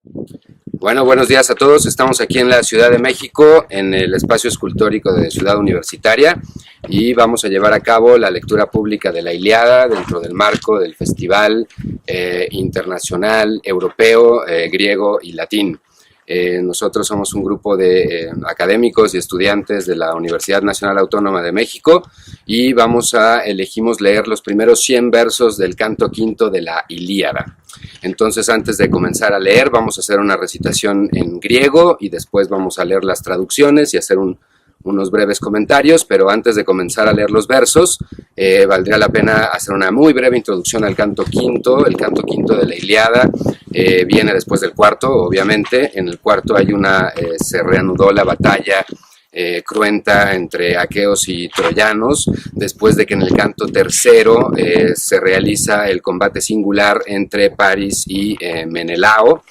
Bueno, buenos días a todos. Estamos aquí en la Ciudad de México, en el espacio escultórico de Ciudad Universitaria, y vamos a llevar a cabo la lectura pública de la Ilíada dentro del marco del Festival Internacional Europeo Griego y Latín. Nosotros somos un grupo de académicos y estudiantes de la Universidad Nacional Autónoma de México y elegimos leer los primeros 100 versos del canto quinto de la Ilíada. Entonces, antes de comenzar a leer, vamos a hacer una recitación en griego y después vamos a leer las traducciones y hacer unos breves comentarios, pero antes de comenzar a leer los versos, valdría la pena hacer una muy breve introducción al canto quinto. El canto quinto de la Ilíada viene después del cuarto, obviamente. En el cuarto se reanudó la batalla cruenta entre aqueos y troyanos, después de que en el canto tercero se realiza el combate singular entre Paris y Menelao,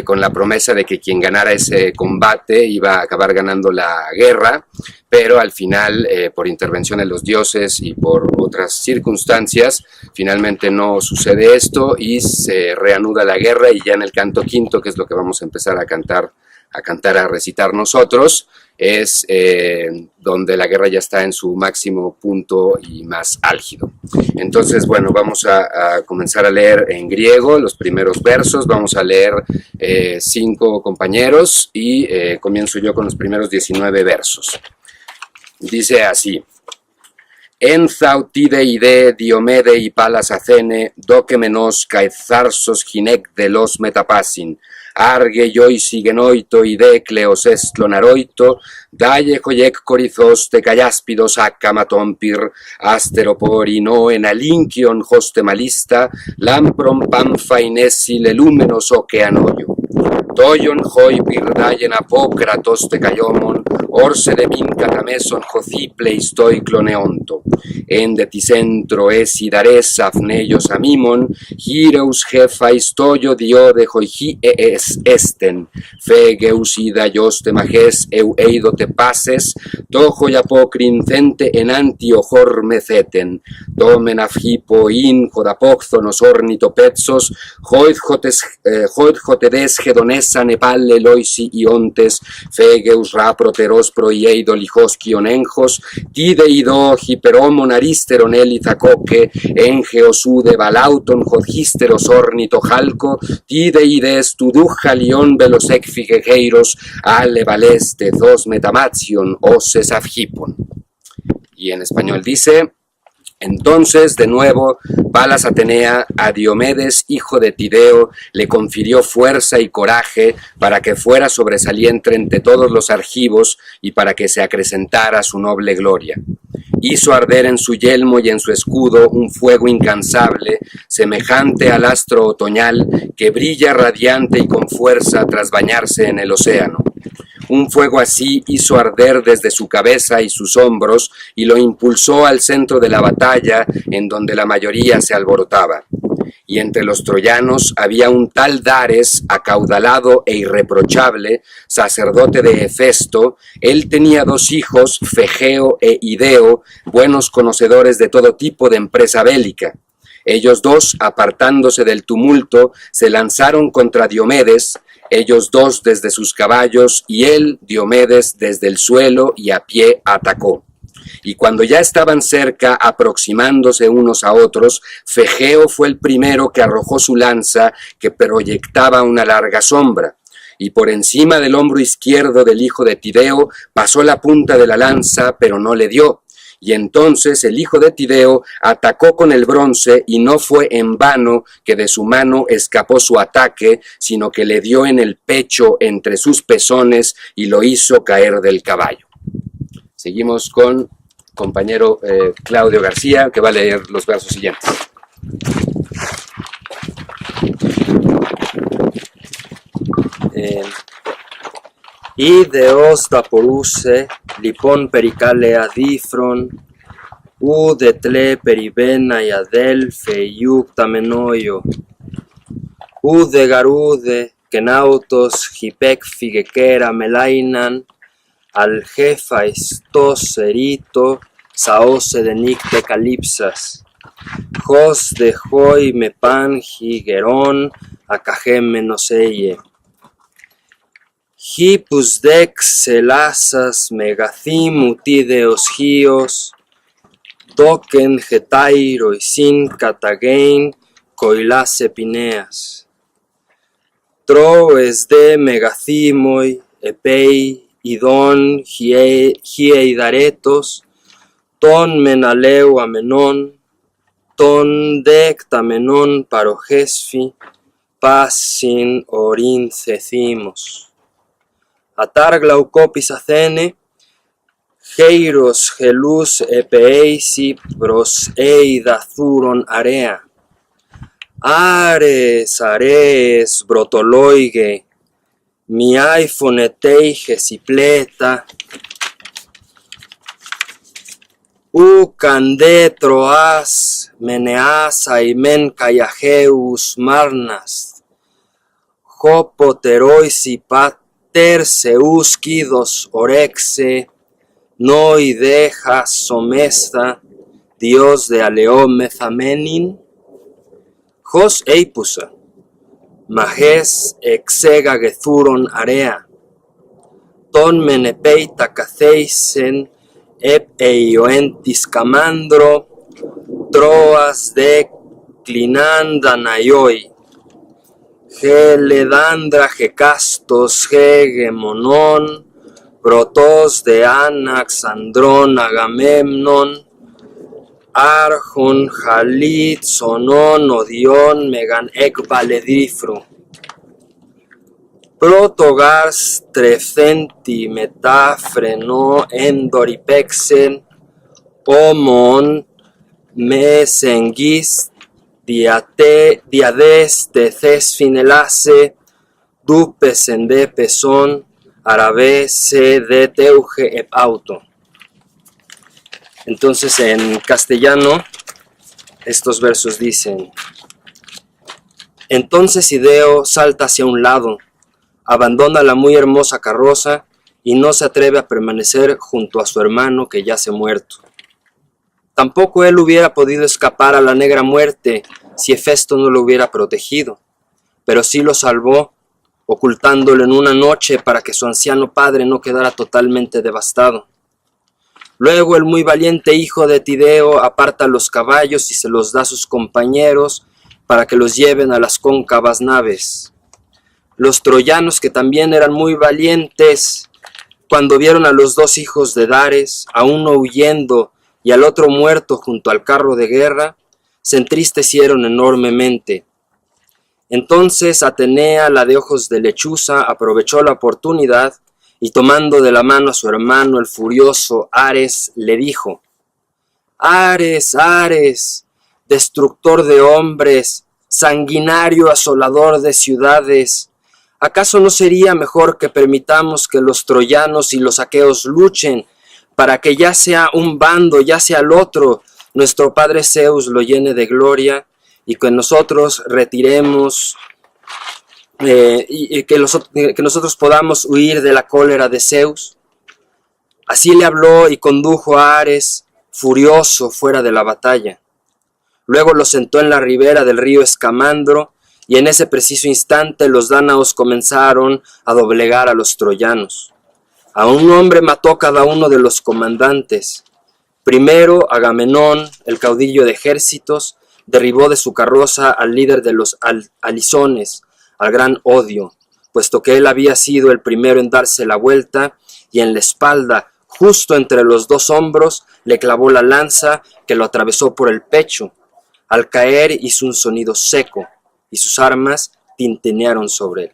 con la promesa de que quien ganara ese combate iba a acabar ganando la guerra, pero al final, por intervención de los dioses y por otras circunstancias, finalmente no sucede esto y se reanuda la guerra, y ya en el canto quinto, que es lo que vamos a empezar a recitar nosotros, es donde la guerra ya está en su máximo punto y más álgido. Entonces, bueno, vamos a comenzar a leer en griego los primeros versos. Vamos a leer 5 compañeros y comienzo yo con los primeros 19 versos. Dice así: En thautide ide Diomede y Palas Athene, dokemenos caezarsos ginec de los metapasin, arge yoisi genoito ide cleos estlonaroito, dalle joyec corizos te callaspidos acamatompir, asteropori no en alinquion hostemalista, lampron pamfa inesi lelúmenos oceanoyo. Toyon hoi pirdayen apócratos te cayomon, orse de min catameson jociple istoi cloneonto, en de tisentro esi dares afneios amimon, gireus jefa istoyo diode joiji esten, fegeus ida yoste majes eu eido te pases, tojo yapocrincente en antio jormeceten, domen afhipo in jodapóxonos ornitopetsos, joidjotedes gedones Nepalle loisi iontes, fegeus raproteros proieido lijoskion enjos, tide ido hiperomon aristeron elizacoque, engeosude balauton jodgisteros ornito jalco, tide ides tuduja lion velosec figegeiros, ale valeste dos metamazion oses afhipon. Y en español dice: Entonces, de nuevo, Palas Atenea a Diomedes, hijo de Tideo, le confirió fuerza y coraje para que fuera sobresaliente entre todos los argivos y para que se acrecentara su noble gloria. Hizo arder en su yelmo y en su escudo un fuego incansable, semejante al astro otoñal que brilla radiante y con fuerza tras bañarse en el océano. Un fuego así hizo arder desde su cabeza y sus hombros y lo impulsó al centro de la batalla, en donde la mayoría se alborotaba. Y entre los troyanos había un tal Dares, acaudalado e irreprochable, sacerdote de Hefesto. Él tenía 2 hijos, Fegeo e Ideo, buenos conocedores de todo tipo de empresa bélica. Ellos 2, apartándose del tumulto, se lanzaron contra Diomedes, ellos 2 desde sus caballos, y él, Diomedes, desde el suelo y a pie atacó. Y cuando ya estaban cerca, aproximándose unos a otros, Fegeo fue el primero que arrojó su lanza, que proyectaba una larga sombra, y por encima del hombro izquierdo del hijo de Tideo pasó la punta de la lanza, pero no le dio. Y entonces el hijo de Tideo atacó con el bronce, y no fue en vano que de su mano escapó su ataque, sino que le dio en el pecho entre sus pezones y lo hizo caer del caballo. Seguimos con compañero Claudio García, que va a leer los versos siguientes. Ιδεός δαπορούσε, λοιπόν περικάλεα δίφρον, ουδε τλέ περιβένα η αδέλφε ιούκ ταμενόιο, ουδε γαρούδε και ναύτος χιπέκ φυγεκέρα μελάιναν, αλχέφα ιστός ερήτο, σαώσε δε νύκτε καλύψας, χως δε χόι με πάνχη γερόν, ακαχέμενος έγε. Hippus dex elasas megathimu tideos hios, token getairo sin catagein coilase pineas. Troes de megathimoi epei idon hieidaretos, ton menaleu amenon, ton dectamenon parogesfi, pasin orincecimos. Atar glaucopis athene, heiros gelus epeisi pros eida thuron area. Ares, ares, brotoloige, miai foneteiges y pleta, troas, meneas, aimen cayajeus marnas, hopoterois y pater seusquidos orexe, noidejas somesta, dios de aleome zamenin, Jos eipusa, majes exega gethuron area, ton menepeita caceisen ep eioentis camandro, troas declinandanaioi, geledandra gecastos hegemonon, protos de anax andron agamemnon, Arjon, Jalit, Sonon, Odion, Megan Ekvaledifru. Protogars, Trefenti, Metafreno, Endoripexen, Omon, Mesengis, Diades, Teces Finelase, Dupesen de Peson, Arabe, Se de Teuge ep auto. Entonces en castellano estos versos dicen: entonces Ideo salta hacia un lado, abandona la muy hermosa carroza y no se atreve a permanecer junto a su hermano que yace muerto. Tampoco él hubiera podido escapar a la negra muerte si Hefesto no lo hubiera protegido, pero sí lo salvó, ocultándolo en una noche para que su anciano padre no quedara totalmente devastado. Luego el muy valiente hijo de Tideo aparta los caballos y se los da a sus compañeros para que los lleven a las cóncavas naves. Los troyanos, que también eran muy valientes, cuando vieron a los dos hijos de Dares, a uno huyendo y al otro muerto junto al carro de guerra, se entristecieron enormemente. Entonces Atenea, la de ojos de lechuza, aprovechó la oportunidad y tomando de la mano a su hermano el furioso Ares, le dijo: Ares, Ares, destructor de hombres, sanguinario asolador de ciudades, ¿acaso no sería mejor que permitamos que los troyanos y los aqueos luchen, para que ya sea un bando, ya sea el otro, nuestro padre Zeus lo llene de gloria y que nosotros retiremos y que nosotros podamos huir de la cólera de Zeus? Así le habló y condujo a Ares furioso fuera de la batalla. Luego lo sentó en la ribera del río Escamandro y en ese preciso instante los dánaos comenzaron a doblegar a los troyanos. A un hombre mató cada uno de los comandantes. Primero Agamenón, el caudillo de ejércitos, derribó de su carroza al líder de los alisones, al gran Odio, puesto que él había sido el primero en darse la vuelta, y en la espalda, justo entre los dos hombros, le clavó la lanza que lo atravesó por el pecho. Al caer hizo un sonido seco, y sus armas tintinearon sobre él.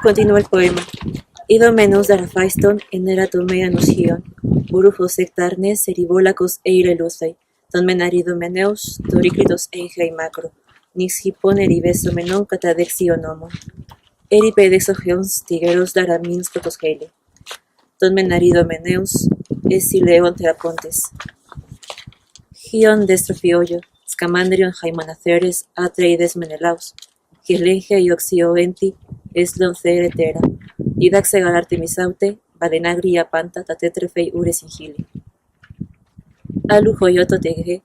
Continúa el poema. Idomenos daraphaiston enera tomea nocion, burufos sectarnes seribólacos eirelusei, ton menaridomeneus, toriclitos eingei macro, nix hippon eribesomenon catadexionomon. Eripedexogeons tigeros daramins cotosgeile. Ton menaridomeneus, esileon terapontes. Hion destrofioyo, scamandrion haimanaceres atreides menelaus, gislenge ioxioenti, eslon ceretera. Idaxe galartemisaute, badenagria panta tatetrefei ures ingili. Alu joyoto tege,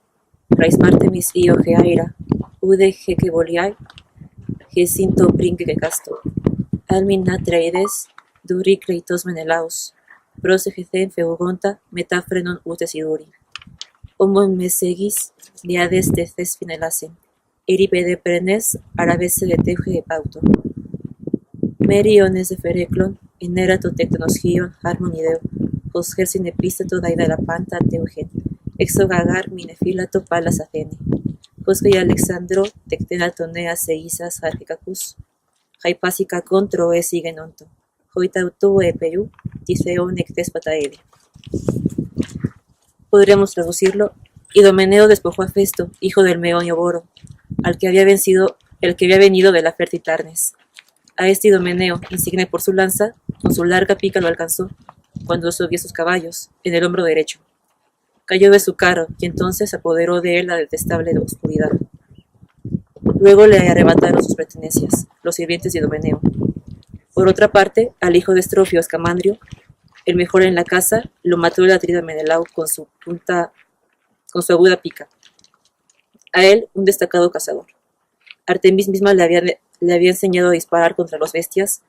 Rais Martemis io geaira, ude que voliai, Gesinto brinque que casto. Almin natreides, duri creitos menelaus, prosegecen feugonta, metafrenon utesiduri. Homon me seguis, diades de finelasen, eripede prenes, arabese de teuje de pauto. Meriones de fereclon, enerato tectonosgion harmonideo, os gersin epísteto daida la panta teugen, exogagar minefilato palas acene. Josque y Alexandro tectenatonea seisas argicacus, jaipasica contro e sigenonto, joitautu e peyu, tiseo nectes pataeli. Podríamos traducirlo: Idomeneo despojó a Festo, hijo del Meonio Boro, el que había venido de la fértil Tarnes. A este Idomeneo, insigne por su lanza, con su larga pica lo alcanzó, cuando subió sus caballos, en el hombro derecho. Cayó de su carro, y entonces apoderó de él la detestable oscuridad. Luego le arrebataron sus pertenencias, los sirvientes de Idomeneo. Por otra parte, al hijo de Estrofio, Escamandrio, el mejor en la casa, lo mató el atrida Menelao con su aguda pica. A él, un destacado cazador. Artemis misma le había enseñado a disparar contra las bestias,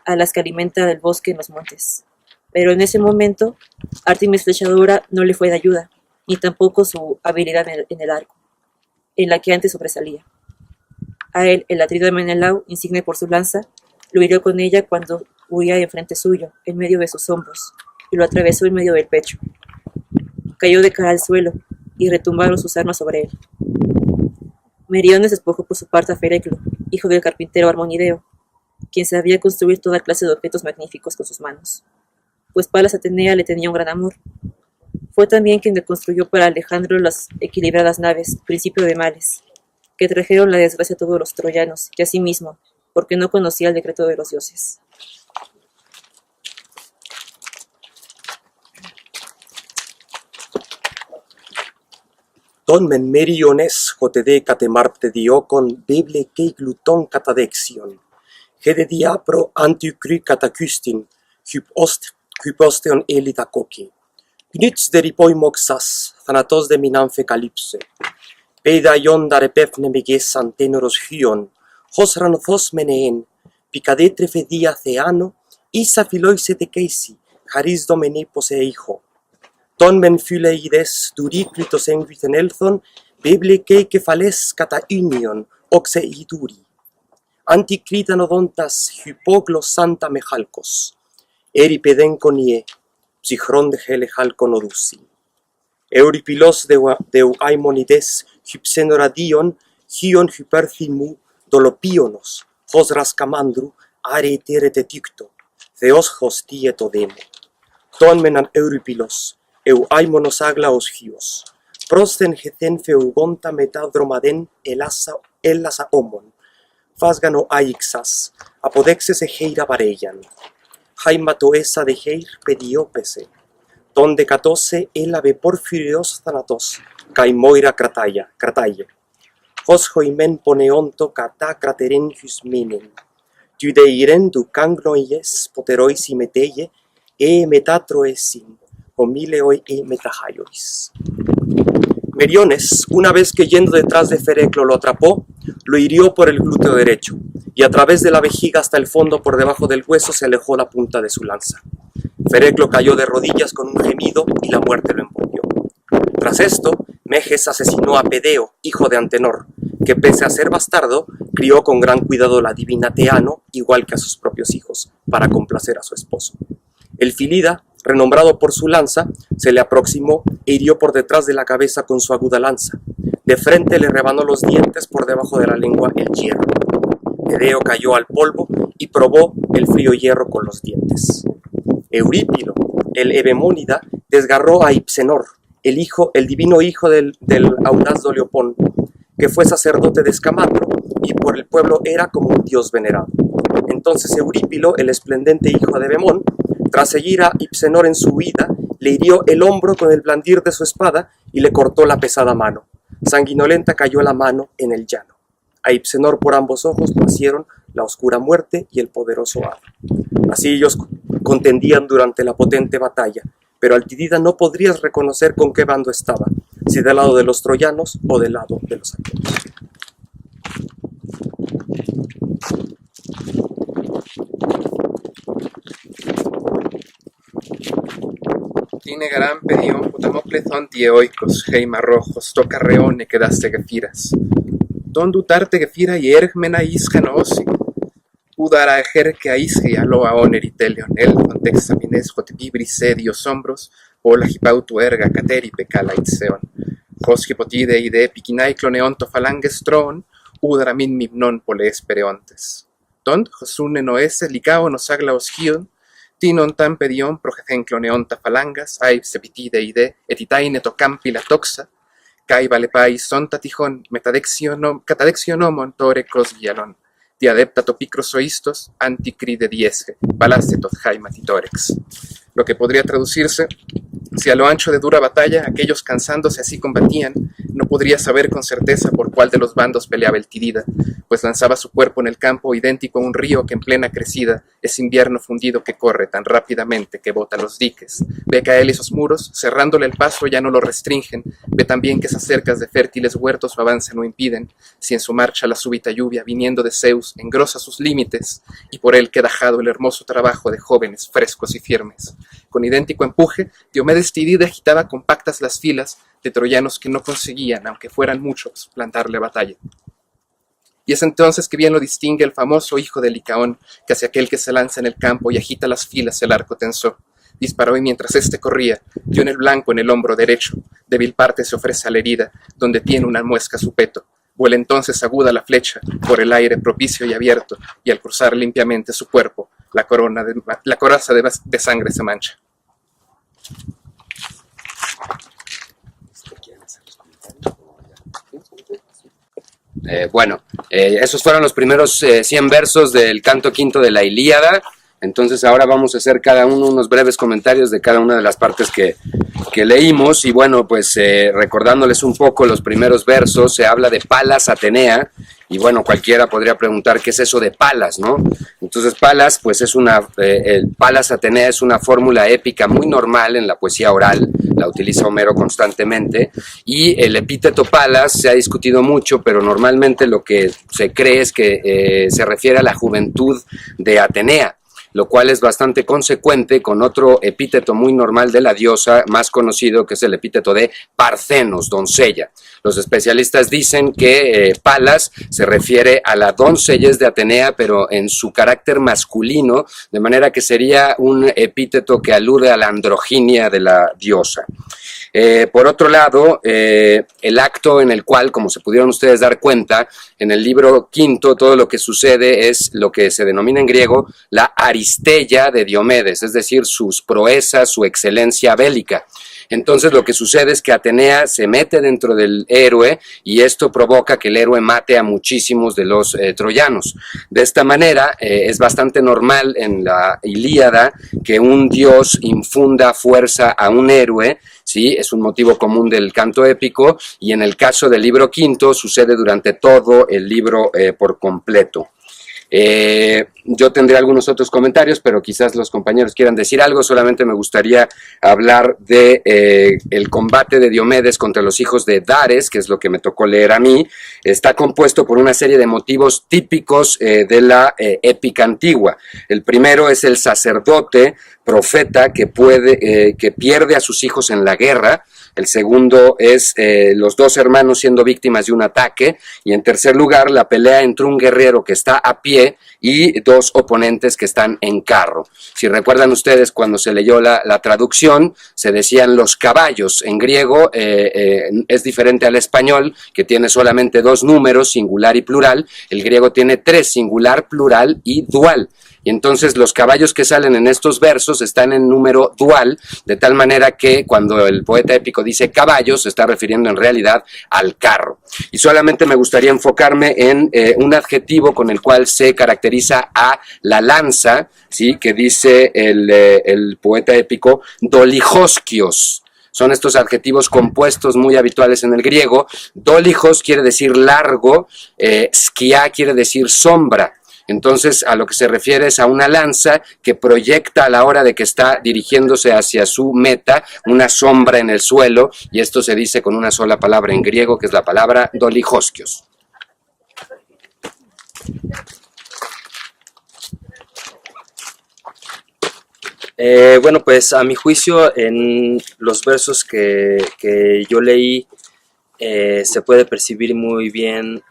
a las que alimenta del bosque en los montes. Pero en ese momento, Artemis flechadora no le fue de ayuda, ni tampoco su habilidad en el arco, en la que antes sobresalía. A él, el atrida Menelao, insigne por su lanza, lo hirió con ella cuando huía enfrente suyo, en medio de sus hombros, y lo atravesó en medio del pecho. Cayó de cara al suelo, y retumbaron sus armas sobre él. Meriones despojó por su parte a Fereclo, hijo del carpintero Harmonideo, quien sabía construir toda clase de objetos magníficos con sus manos, pues Palas Atenea le tenía un gran amor. Fue también quien le construyó para Alejandro las equilibradas naves, principio de males, que trajeron la desgracia a todos los troyanos, y asimismo, porque no conocía el decreto de los dioses. Ton men Meriones hotede catemarte diokon bible kei gluton catadexion. Hede diapro anticry catacustin, hyposteon elita coci. Gnyts de ripoi moxas, thanatos de minanfe calypse. Peida ion dare pefne megesan tenoros hyon, hos ranothos meneen, picadetre fedia theano, isa philoise de keisi, charis domene poseijo. Ton men phyleides duriclitos enguiten elthon, bible kei kefales cata union, oxe iduri. Anticritan odontas hypoglos santa mechalcos. Eripeden conie, psychron de helejalcon odusi. Euripilos de Aimonides hypsenoradion, hion hyperthimu, dolopionos, hos rascamandru, are terete ticto, theos hostieto demo. Ton menan Euripilos, Aimonos aglaos hios, prosten hethen feugonta metadromaden elasa homon, fasgano aixas, apodexes egeira varellan, haimatoesa de heir pediopese, donde catose elave porfirios thanatos, caimoira crataye, hos hoimen poneonto cata crateren hysmenen, tudeiren du cangnoies poterois meteye, metatroesin, homileoi metahaioris. Meriones, una vez que yendo detrás de Fereclo lo atrapó, lo hirió por el glúteo derecho, y a través de la vejiga hasta el fondo por debajo del hueso se alejó la punta de su lanza. Fereclo cayó de rodillas con un gemido y la muerte lo envolvió. Tras esto, Meges asesinó a Pedeo, hijo de Antenor, que pese a ser bastardo, crió con gran cuidado la divina Teano, igual que a sus propios hijos, para complacer a su esposo. El Filida, renombrado por su lanza, se le aproximó e hirió por detrás de la cabeza con su aguda lanza. De frente le rebanó los dientes, por debajo de la lengua el hierro. Medeo cayó al polvo y probó el frío hierro con los dientes. Eurípilo, el Evemónida, desgarró a Hipsenor, el divino hijo del audaz Doliopón, que fue sacerdote de Escamandro y por el pueblo era como un dios venerado. Entonces Eurípilo, el esplendente hijo de Evemón, tras seguir a Hipsenor en su huida, le hirió el hombro con el blandir de su espada y le cortó la pesada mano. Sanguinolenta cayó la mano en el llano. A Hipsenor por ambos ojos nacieron la oscura muerte y el poderoso Hado. Así ellos contendían durante la potente batalla, pero al Tidida no podrías reconocer con qué bando estaba, si del lado de los troyanos o del lado de los aqueos. Τι νεγαράν παιδιών που τα μοπλεθόν διεόικος, χέιμα ρόχος, το καρεόνε και δάστε γεφύρας. Τον ντουτάρτε γεφύρα η έργμενα ίσχαν όσοι. Ούδαρα ejérque aisge a lo aoneri telion, el contextamines hotibibrise dios hombros, όλα χυπάουτου έργα κατέρι πεκάλα ιτσέων. Χος χυποτίδε ιδε επικινάι κλονεόντο φαλάγγες τρών, ούδαρα μην μυμνών πολλές περαιόντες. Τόντ χωσούνε νοέσε λικάο νοσάγλα οσχίων, τίνον ταν παιδιών προχεθέν κλονεόντα φαλάγγας, άι ψεπιτίδε ιδε, ετιτάινε το κάμπι la toxa, κάι βαλεπάι σόντα τυχόν, κατά δεξιονόμων τόρεκος γιαλών. Diadepta to picros oistos, anticride diese, balacetot jaimatitorex. Lo que podría traducirse, si a lo ancho de dura batalla aquellos cansándose así combatían, no podría saber con certeza por cuál de los bandos peleaba el Tidida, pues lanzaba su cuerpo en el campo idéntico a un río que en plena crecida es invierno fundido que corre tan rápidamente que bota los diques. Ve que a él esos muros, cerrándole el paso ya no lo restringen, ve también que esas cercas de fértiles huertos su avance no impiden, si en su marcha la súbita lluvia viniendo de Zeus engrosa sus límites, y por él queda dejado el hermoso trabajo de jóvenes frescos y firmes. Con idéntico empuje, Diomedes Tidida agitaba compactas las filas de troyanos que no conseguían, aunque fueran muchos, plantarle batalla. Y es entonces que bien lo distingue el famoso hijo de Licaón, que hacia aquel que se lanza en el campo y agita las filas el arco tensó. Disparó y mientras éste corría, dio en el blanco en el hombro derecho, débil parte se ofrece a la herida, donde tiene una muesca su peto. Vuela entonces aguda la flecha, por el aire propicio y abierto, y al cruzar limpiamente su cuerpo, la coraza de sangre se mancha. Esos fueron los primeros 100 versos del canto quinto de la Ilíada. Entonces ahora vamos a hacer cada uno unos breves comentarios de cada una de las partes que leímos. Y bueno, pues recordándoles un poco los primeros versos, se habla de Palas Atenea. Y bueno, cualquiera podría preguntar qué es eso de Palas, ¿no? Entonces Palas, pues el Palas Atenea es una fórmula épica muy normal en la poesía oral, la utiliza Homero constantemente, y el epíteto Palas se ha discutido mucho, pero normalmente lo que se cree es que se refiere a la juventud de Atenea, lo cual es bastante consecuente con otro epíteto muy normal de la diosa, más conocido, que es el epíteto de Parcenos, doncella. Los especialistas dicen que Palas se refiere a la doncellez de Atenea, pero en su carácter masculino, de manera que sería un epíteto que alude a la androginia de la diosa. Por otro lado, el acto en el cual, como se pudieron ustedes dar cuenta, en el libro quinto todo lo que sucede es lo que se denomina en griego la aristeia de Diomedes, es decir, sus proezas, su excelencia bélica. Entonces lo que sucede es que Atenea se mete dentro del héroe y esto provoca que el héroe mate a muchísimos de los troyanos. De esta manera es bastante normal en la Ilíada que un dios infunda fuerza a un héroe, ¿sí? Es un motivo común del canto épico y en el caso del libro quinto sucede durante todo el libro por completo. Yo tendré algunos otros comentarios, pero quizás los compañeros quieran decir algo. Solamente me gustaría hablar de el combate de Diomedes contra los hijos de Dares, que es lo que me tocó leer a mí. Está compuesto por una serie de motivos típicos de la épica antigua. El primero es el sacerdote, profeta, que pierde a sus hijos en la guerra. El segundo es los dos hermanos siendo víctimas de un ataque. Y en tercer lugar, la pelea entre un guerrero que está a pie y dos oponentes que están en carro. Si recuerdan ustedes, cuando se leyó la traducción, se decían los caballos. En griego es diferente al español, que tiene solamente dos números, singular y plural. El griego tiene tres, singular, plural y dual. Y entonces los caballos que salen en estos versos están en número dual, de tal manera que cuando el poeta épico dice caballos, se está refiriendo en realidad al carro. Y solamente me gustaría enfocarme en un adjetivo con el cual se caracteriza a la lanza, ¿sí? Que dice el poeta épico, dolijoskios. Son estos adjetivos compuestos muy habituales en el griego. Dolijos quiere decir largo, skia quiere decir sombra. Entonces, a lo que se refiere es a una lanza que proyecta a la hora de que está dirigiéndose hacia su meta una sombra en el suelo, y esto se dice con una sola palabra en griego, que es la palabra dolichoskios. Bueno, pues a mi juicio, en los versos que yo leí, se puede percibir muy bien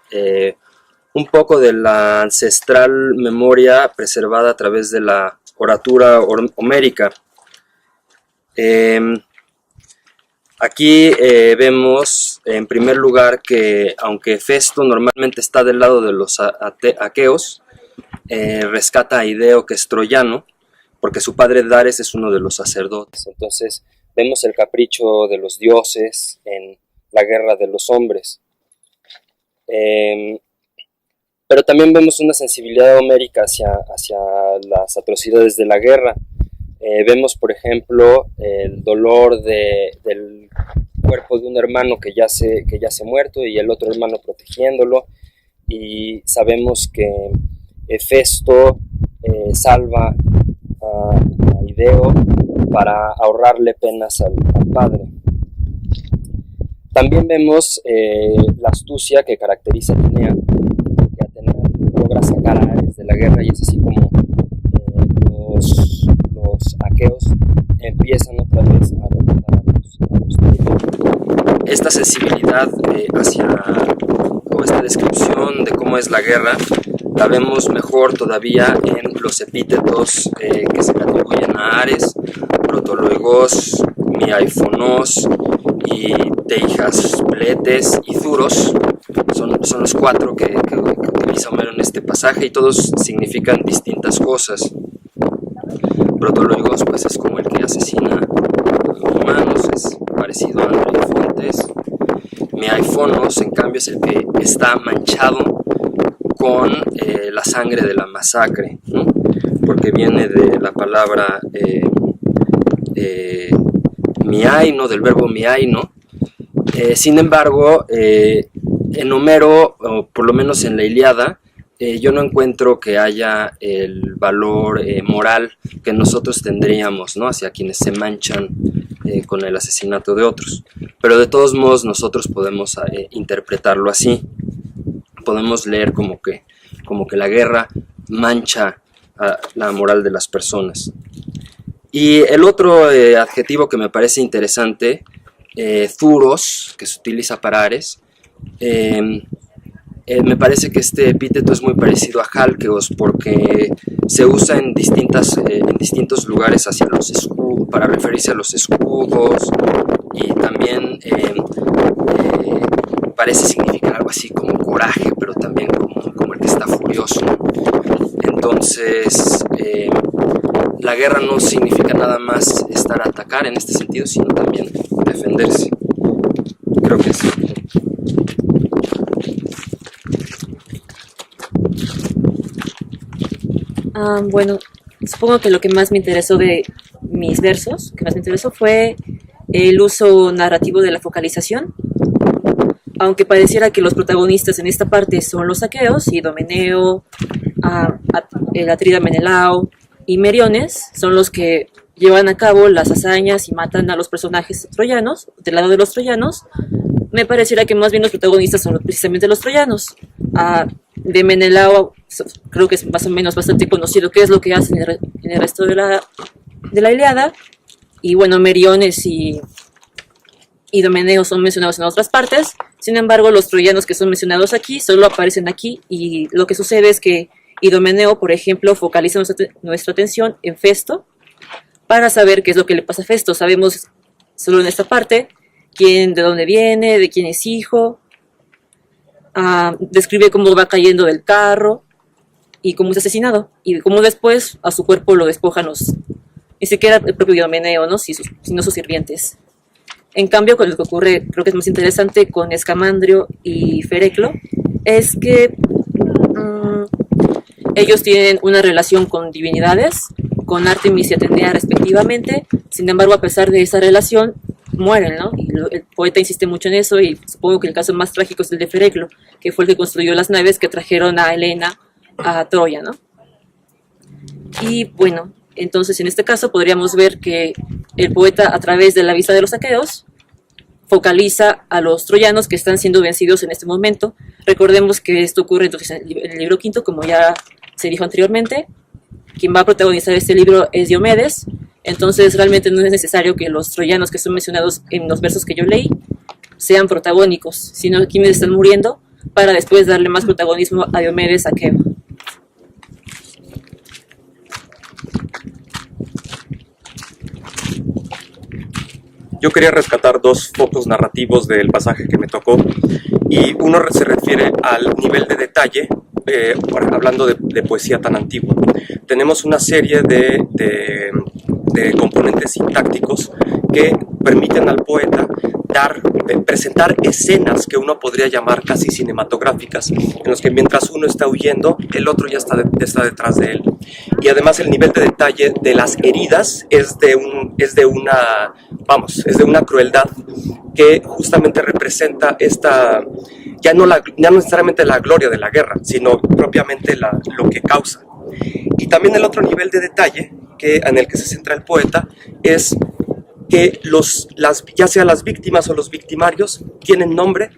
un poco de la ancestral memoria preservada a través de la oratura homérica. Aquí vemos en primer lugar que aunque Festo normalmente está del lado de los aqueos, rescata a Ideo, que es troyano, porque su padre Dares es uno de los sacerdotes. Entonces vemos el capricho de los dioses en la guerra de los hombres. Pero también vemos una sensibilidad homérica hacia las atrocidades de la guerra. Vemos, por ejemplo, el dolor del cuerpo de un hermano que yace muerto y el otro hermano protegiéndolo, y sabemos que Festo salva a Ideo para ahorrarle penas al padre. También vemos la astucia que caracteriza a Atenea, que Atenea logra sacar a Ares de la guerra, y es así como los aqueos empiezan otra vez a derrotar a los troyanos. Esta sensibilidad o esta descripción de cómo es la guerra la vemos mejor todavía en los epítetos que se le atribuyen a Ares: protoloigos, miaifonos y teijas, pletes y zuros. Son los cuatro que utiliza Homero en este pasaje, y todos significan distintas cosas. Protoloigos, pues, es como el que asesina a los humanos, es parecido a André Fontes. Miaifonos, en cambio, es el que está manchado con la sangre de la masacre, ¿no? Porque viene de la palabra miaino, del verbo miaino. Sin embargo, en Homero, o por lo menos en la Ilíada, yo no encuentro que haya el valor moral que nosotros tendríamos, ¿no?, hacia quienes se manchan con el asesinato de otros. Pero de todos modos nosotros podemos interpretarlo así. Podemos leer como que la guerra mancha la moral de las personas. Y el otro adjetivo que me parece interesante, zuros, que se utiliza para Ares, me parece que este epíteto es muy parecido a Chalkeos, porque se usa en distintos lugares hacia los escudos, para referirse a los escudos, y también parece significar algo así como coraje, pero también como el que está furioso. Entonces, la guerra no significa nada más estar a atacar en este sentido, sino también defenderse. Creo que sí. Bueno, supongo que lo que más me interesó de mis versos, fue el uso narrativo de la focalización. Aunque pareciera que los protagonistas en esta parte son los aqueos, Idomeneo, el atrida Menelao y Meriones, son los que llevan a cabo las hazañas y matan a los personajes troyanos. Del lado de los troyanos, me pareciera que más bien los protagonistas son precisamente los troyanos. De Menelao creo que es más o menos bastante conocido qué es lo que hacen en el resto de la Ilíada, y bueno, Meriones y Idomeneo son mencionados en otras partes. Sin embargo, los troyanos que son mencionados aquí solo aparecen aquí, y lo que sucede es que Idomeneo, por ejemplo, focaliza nuestra atención en Festo para saber qué es lo que le pasa a Festo. Sabemos solo en esta parte de dónde viene, de quién es hijo. Describe cómo va cayendo del carro y cómo es asesinado, y cómo después a su cuerpo lo despojan ni siquiera el propio Idomeneo, ¿no?, sino sus sirvientes. En cambio, con lo que ocurre, creo que es más interesante con Escamandrio y Fereclo, es que ellos tienen una relación con divinidades, con Artemis y Atenea respectivamente. Sin embargo, a pesar de esa relación, mueren, ¿no? Y el poeta insiste mucho en eso, y supongo que el caso más trágico es el de Fereclo, que fue el que construyó las naves que trajeron a Helena a Troya, ¿no? Y bueno, entonces en este caso podríamos ver que el poeta, a través de la vista de los aqueos, focaliza a los troyanos que están siendo vencidos en este momento. Recordemos que esto ocurre entonces en el libro quinto, como ya se dijo anteriormente. Quien va a protagonizar este libro es Diomedes. Entonces realmente no es necesario que los troyanos que son mencionados en los versos que yo leí sean protagónicos, sino quienes están muriendo para después darle más protagonismo a Diomedes aqueo. Yo quería rescatar dos focos narrativos del pasaje que me tocó, y uno se refiere al nivel de detalle, hablando de poesía tan antigua. Tenemos una serie de componentes sintácticos que permiten al poeta presentar escenas que uno podría llamar casi cinematográficas, en los que mientras uno está huyendo, el otro ya está detrás de él. Y además el nivel de detalle de las heridas es de una crueldad que justamente representa ya no necesariamente la gloria de la guerra, sino propiamente lo que causa. Y también el otro nivel de detalle en el que se centra el poeta es que ya sea las víctimas o los victimarios tienen nombre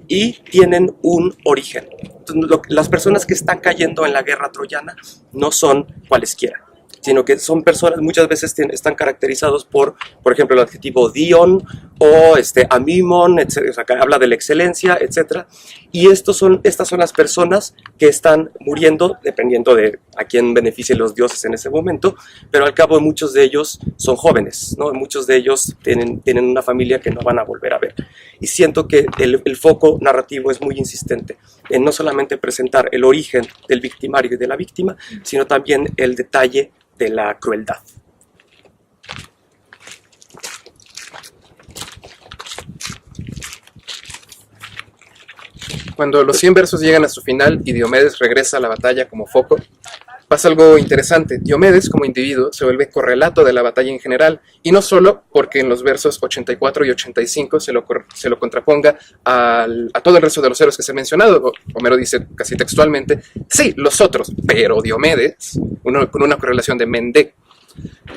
y tienen un origen. Entonces, las personas que están cayendo en la guerra troyana no son cualesquiera, sino que son personas, muchas veces están caracterizados por ejemplo, el adjetivo dion o amimon, etc. O sea, que habla de la excelencia, etc. Y estas son las personas que están muriendo, dependiendo de a quién beneficien los dioses en ese momento, pero al cabo muchos de ellos son jóvenes, ¿no? Muchos de ellos tienen una familia que no van a volver a ver. Y siento que el foco narrativo es muy insistente en no solamente presentar el origen del victimario y de la víctima, sino también el detalle de la crueldad. Cuando los 100 versos llegan a su final y Diomedes regresa a la batalla como foco, pasa algo interesante. Diomedes, como individuo, se vuelve correlato de la batalla en general, y no solo porque en los versos 84 y 85 se lo contraponga a todo el resto de los héroes que se han mencionado. Homero dice casi textualmente, sí, los otros, pero Diomedes, con una correlación de Mende,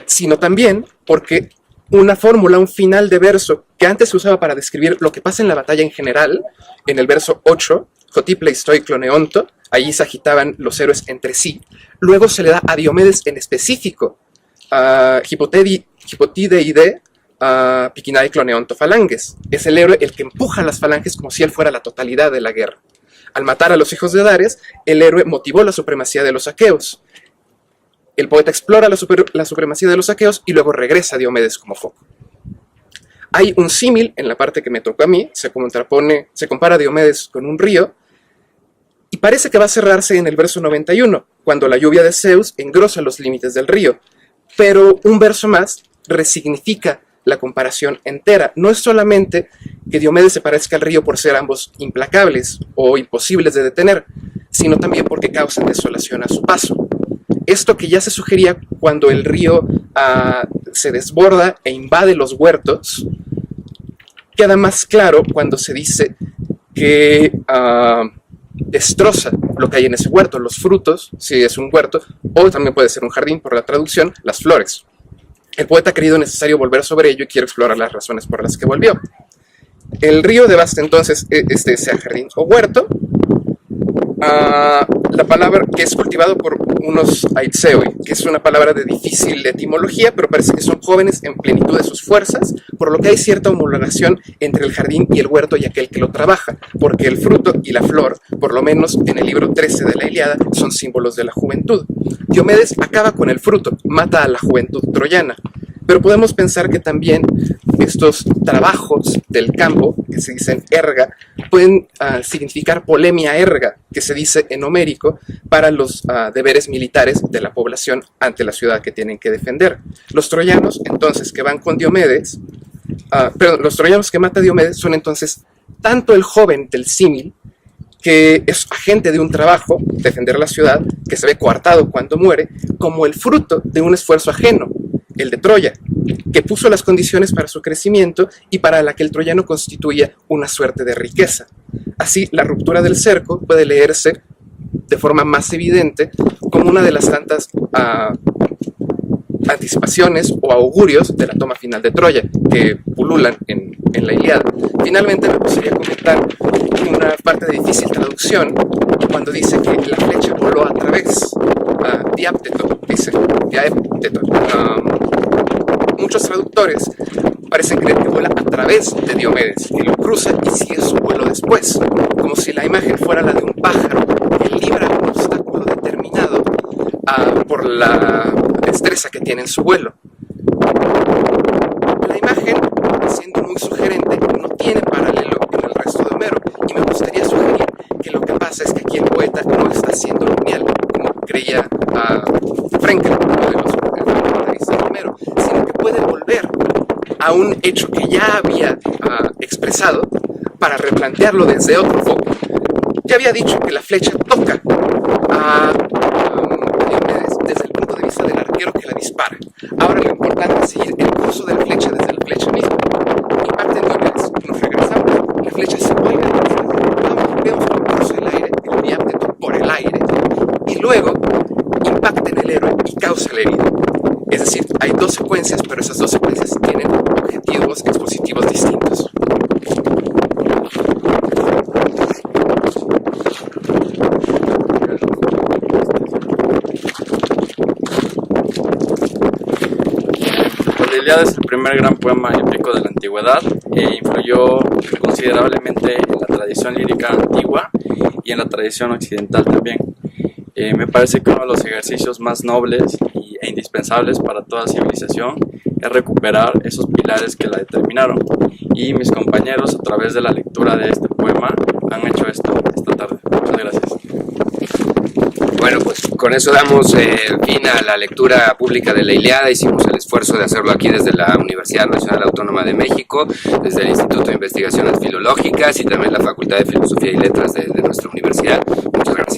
sino también porque una fórmula, un final de verso que antes se usaba para describir lo que pasa en la batalla en general, en el verso 8, Jotipleistoi cloneonto, allí se agitaban los héroes entre sí, luego se le da a Diomedes en específico, Hipotideide, Piquinae cloneonto falanges. Es el héroe el que empuja las falanges como si él fuera la totalidad de la guerra. Al matar a los hijos de Dares, el héroe motivó la supremacía de los aqueos. El poeta explora la supremacía de los aqueos y luego regresa a Diomedes como foco. Hay un símil en la parte que me tocó a mí, se compara a Diomedes con un río, y parece que va a cerrarse en el verso 91, cuando la lluvia de Zeus engrosa los límites del río. Pero un verso más resignifica la comparación entera. No es solamente que Diomedes se parezca al río por ser ambos implacables o imposibles de detener, sino también porque causan desolación a su paso. Esto que ya se sugería cuando el río se desborda e invade los huertos, queda más claro cuando se dice que destroza lo que hay en ese huerto, los frutos, si es un huerto, o también puede ser un jardín por la traducción, las flores. El poeta ha creído necesario volver sobre ello y quiere explorar las razones por las que volvió. El río devasta entonces sea jardín o huerto. La palabra que es cultivado por unos aitseoi, que es una palabra de difícil etimología, pero parece que son jóvenes en plenitud de sus fuerzas, por lo que hay cierta homologación entre el jardín y el huerto y aquel que lo trabaja, porque el fruto y la flor, por lo menos en el libro 13 de la Ilíada, son símbolos de la juventud. Diomedes acaba con el fruto, mata a la juventud troyana, pero podemos pensar que también estos trabajos del campo, que se dicen erga, pueden significar polemia erga, que se dice en homérico, para los deberes militares de la población ante la ciudad que tienen que defender. Los troyanos, entonces, que van con Diomedes, los troyanos que mata Diomedes son entonces tanto el joven del símil, que es agente de un trabajo, defender la ciudad, que se ve coartado cuando muere, como el fruto de un esfuerzo ajeno, el de Troya, que puso las condiciones para su crecimiento y para la que el troyano constituía una suerte de riqueza. Así, la ruptura del cerco puede leerse de forma más evidente como una de las tantas anticipaciones o augurios de la toma final de Troya que pululan en la Ilíada. Finalmente me gustaría comentar una parte de difícil traducción cuando dice que la flecha voló a través, diápteto, dice, diápteto. Muchos traductores parecen creer que vuela a través de Diomedes, que lo cruza y sigue su vuelo después, como si la imagen fuera la de un pájaro que libra un obstáculo determinado por la destreza que tiene en su vuelo. La imagen, siendo muy sugerente, no tiene paralelo en el resto de Homero, y me gustaría sugerir que lo que pasa es que aquí el poeta no está siendo lineal, como creía Frenkel, uno de los protagonistas de Homero, sino que puede volver a un hecho que ya había expresado para replantearlo desde otro foco. Ya había dicho que la flecha toca a Diomedes desde el punto de vista del arquero que la dispara. Ahora lo importante es seguir el curso de la flecha desde la flecha misma. Impacta en Diomedes, nos regresamos, la flecha se vuelve de nuevo, vemos el curso del aire, el diápteto por el aire, y luego impacta en el héroe y causa la herida. Es decir, hay dos secuencias, pero esas dos secuencias tienen objetivos expositivos distintos. La Ilíada es el primer gran poema épico de la antigüedad e influyó considerablemente en la tradición lírica antigua y en la tradición occidental también. Me parece que uno de los ejercicios más nobles e indispensables para toda civilización es recuperar esos pilares que la determinaron, y mis compañeros, a través de la lectura de este poema, han hecho esto esta tarde. Muchas gracias. Bueno, pues con eso damos fin a la lectura pública de la Ilíada. Hicimos el esfuerzo de hacerlo aquí desde la Universidad Nacional Autónoma de México, desde el Instituto de Investigaciones Filológicas y también la Facultad de Filosofía y Letras de nuestra universidad. Muchas gracias.